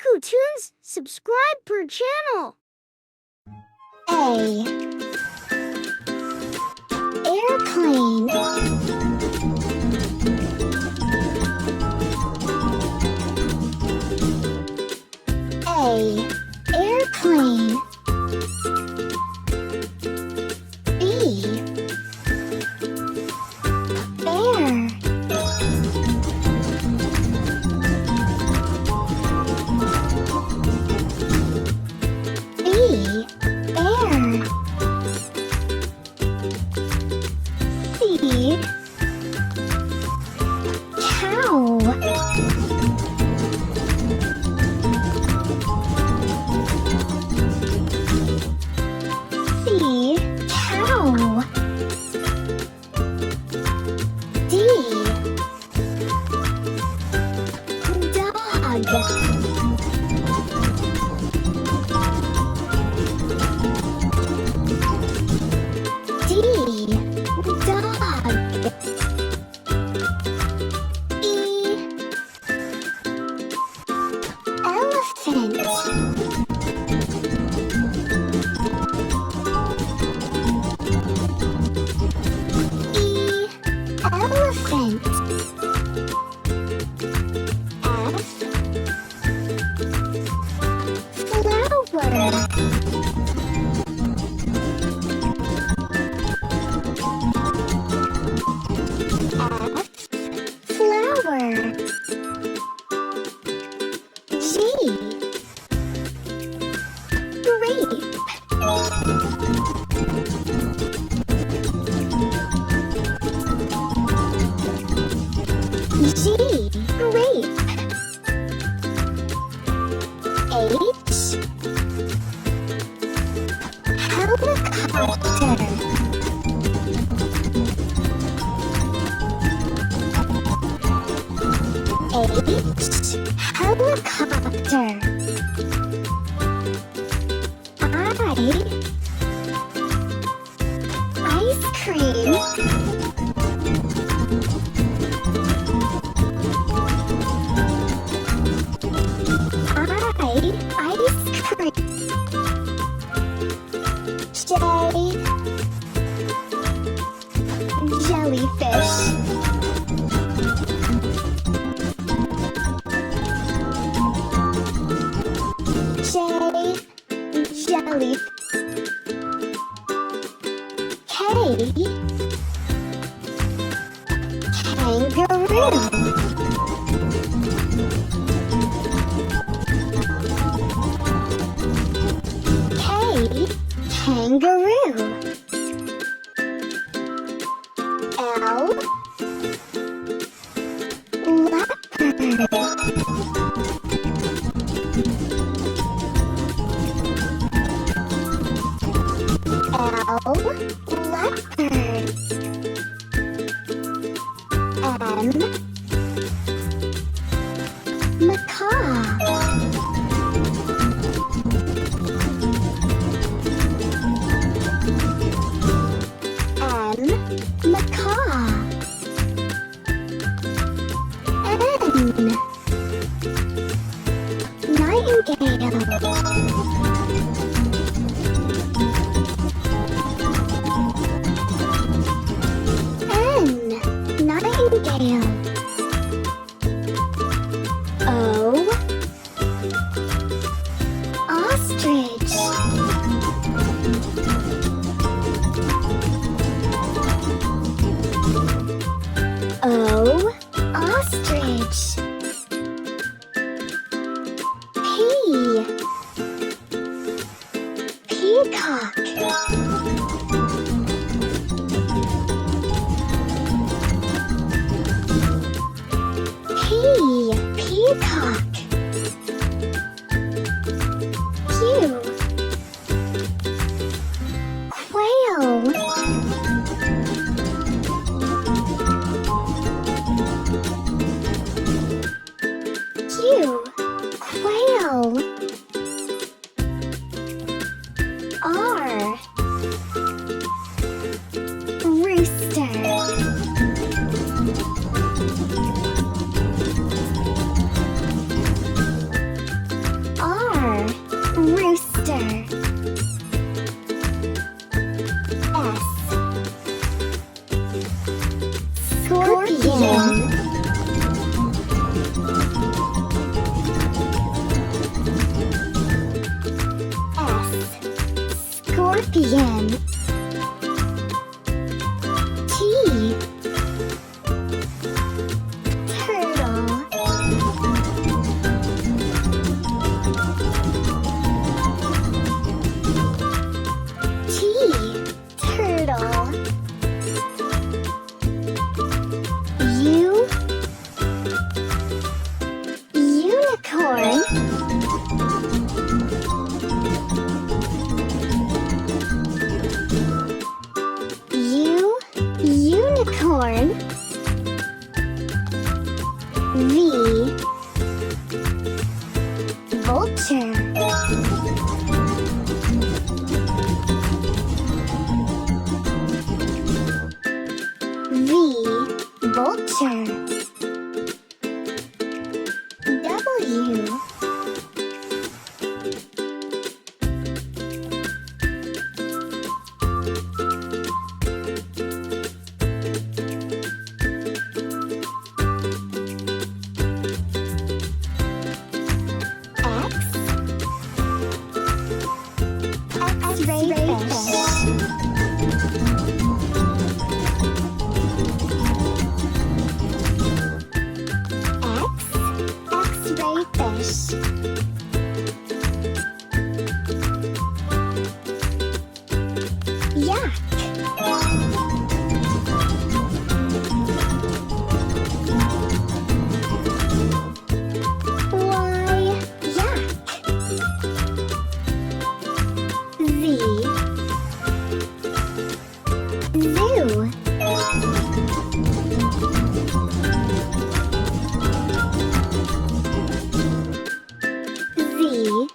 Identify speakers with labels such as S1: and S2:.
S1: Kiku Tunes, subscribe per channel. A. Airplane. A. Airplane. B. Bear. B. Bear. C. Cow. C. Cow. D. Dog. D. Dog. E. Elephant. E. Elephant. F. Flower. Flower. G. Grape. G. Grape. H. Helicopter. H. Helicopter. I. Ice cream. Ice cream. J. Jellyfish. J. Jellyfish. K. Kangaroo. K. Kangaroo. L. Leopard. L. Leopard. M. Macaw. M. Macaw. N. Nightingale. Nightingale. O. Ostrich. O. Ostrich. P. Peacock. P. Peacock. Q. Quail. Q. Quail. R. Rooster. Lion. T. Turtle. T. Turtle. U. Unicorn. U. Unicorn. V. Vulture. V. Vulture. W. X-ray fish. X-ray fish. Yak. Y. Yak. Z. Zoo. Z.